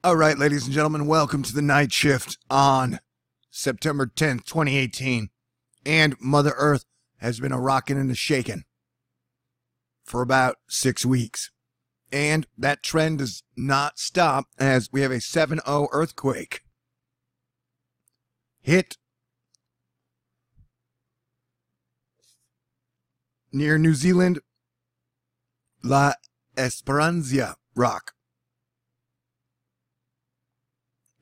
All right, ladies and gentlemen, welcome to the night shift on September 10th, 2018. And Mother Earth has been a rockin' and a shakin' for about 6 weeks. And that trend does not stop as we have a 7.0 earthquake hit near New Zealand, La Esperanza Rock.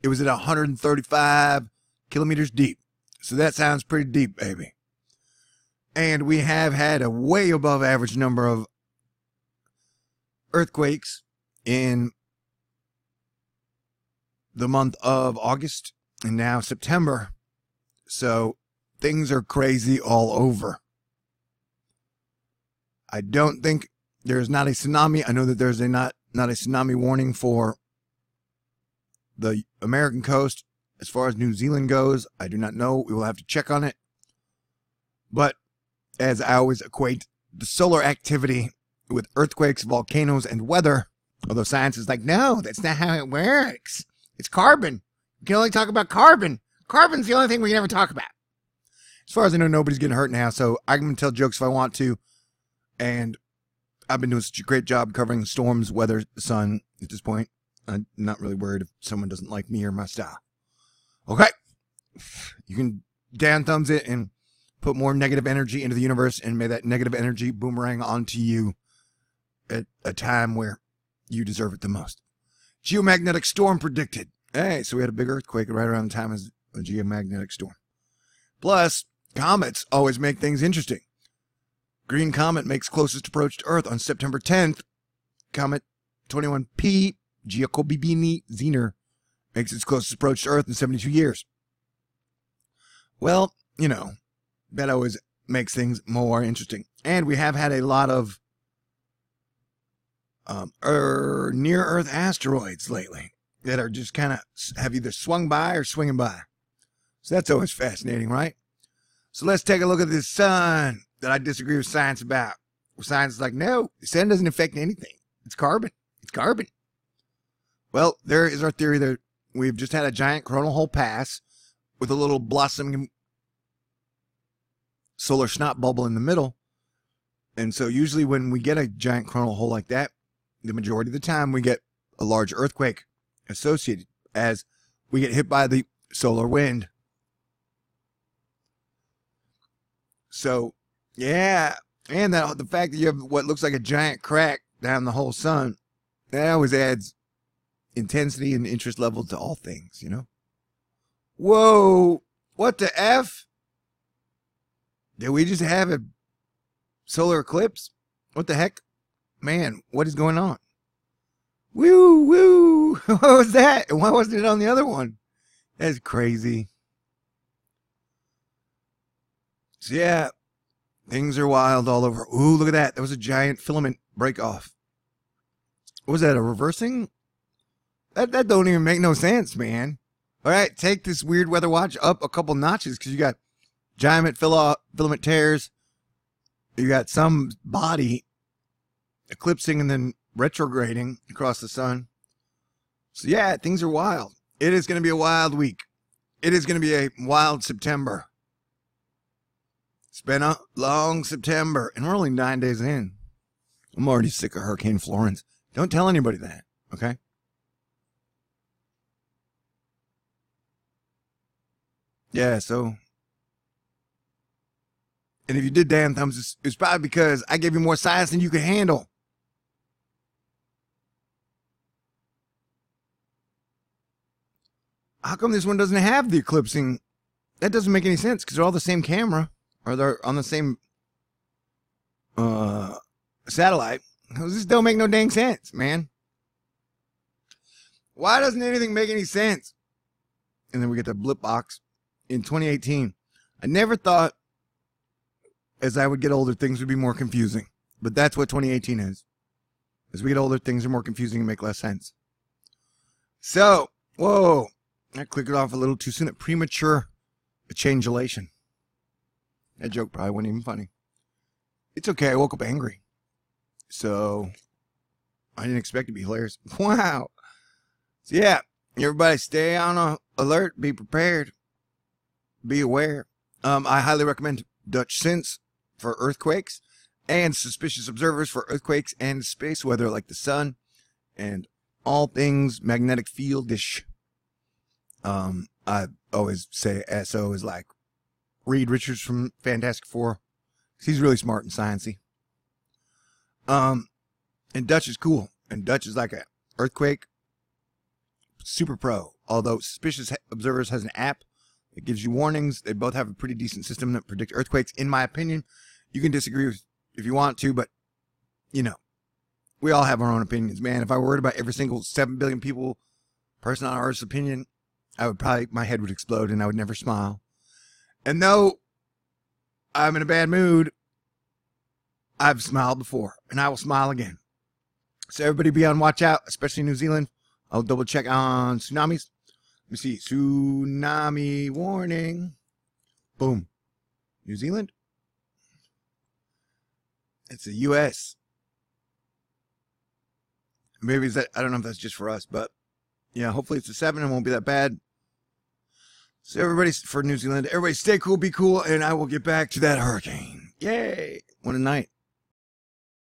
It was at 135 kilometers deep. So that sounds pretty deep, baby. And we have had a way above average number of earthquakes in the month of August and now September. So things are crazy all over. I don't think there's not a tsunami. I know that there's not a tsunami warning for the American coast. As far as New Zealand goes, I do not know. We will have to check on it. But as I always equate the solar activity with earthquakes, volcanoes, and weather, although science is like, no, that's not how it works. It's carbon. You can only talk about carbon. Carbon's the only thing we can ever talk about. As far as I know, nobody's getting hurt now, so I can tell jokes if I want to. And I've been doing such a great job covering storms, weather, the sun at this point. I'm not really worried if someone doesn't like me or my style. Okay. You can down thumbs it and put more negative energy into the universe, and may that negative energy boomerang onto you at a time where you deserve it the most. Geomagnetic storm predicted. Hey, so we had a big earthquake right around the time as a geomagnetic storm. Plus, comets always make things interesting. Green Comet makes closest approach to Earth on September 10th. Comet 21P Giacobini Zener makes its closest approach to Earth in 72 years. Well, you know, that always makes things more interesting. And we have had a lot of near-Earth asteroids lately that are just kind of have either swung by or swinging by. So that's always fascinating, right? So let's take a look at this sun that I disagree with science about. Well, science is like, no, the sun doesn't affect anything. It's carbon. It's carbon. Well, there is our theory that we've just had a giant coronal hole pass with a little blossoming solar snot bubble in the middle. And so usually when we get a giant coronal hole like that, the majority of the time we get a large earthquake associated as we get hit by the solar wind. So, yeah. And that the fact that you have what looks like a giant crack down the whole sun, that always adds intensity and interest level to all things, you know? Whoa! What the F? Did we just have a solar eclipse? What the heck? Man, what is going on? Woo, woo! What was that? And why wasn't it on the other one? That's crazy. So yeah, things are wild all over. Ooh, look at that. There was a giant filament break off. Was that a reversing? That don't even make no sense, man. All right, take this weird weather watch up a couple notches because you got giant filament tears. You got some body eclipsing and then retrograding across the sun. So yeah, things are wild. It is going to be a wild week. It is going to be a wild September. It's been a long September, and we're only 9 days in. I'm already sick of Hurricane Florence. Don't tell anybody that, okay? Yeah, so. And if you did damn thumbs, it's probably because I gave you more science than you could handle. How come this one doesn't have the eclipsing? That doesn't make any sense because they're all the same camera. Or they're on the same satellite. This don't make no dang sense, man. Why doesn't anything make any sense? And then we get the blip box in 2018. I never thought as I would get older, things would be more confusing. But that's what 2018 is. As we get older, things are more confusing and make less sense. So, whoa. I clicked it off a little too soon at premature changelation. That joke probably wasn't even funny. It's okay. I woke up angry. So, I didn't expect it to be hilarious. Wow. So, yeah. Everybody stay on alert, be prepared, be aware. I highly recommend Dutch Sense for earthquakes and Suspicious Observers for earthquakes and space weather like the sun and all things magnetic field-ish. I always say SO is like Reed Richards from Fantastic Four. He's really smart and sciencey. And Dutch is cool. And Dutch is like a earthquake super pro. Although Suspicious Observers has an app that gives you warnings. They both have a pretty decent system that predicts earthquakes, in my opinion. You can disagree with if you want to, but, you know, we all have our own opinions, man. If I worried about every single 7 billion person on Earth's opinion, my head would explode and I would never smile. And though I'm in a bad mood, I've smiled before and I will smile again. So everybody be on watch out, especially New Zealand. I'll double check on tsunamis. Let me see. Tsunami warning. Boom. New Zealand? It's the U.S. Maybe it's that, I don't know if that's just for us, but yeah, hopefully it's a 7 and won't be that bad. So everybody, for New Zealand, everybody stay cool, be cool, and I will get back to that hurricane. Yay! What a night.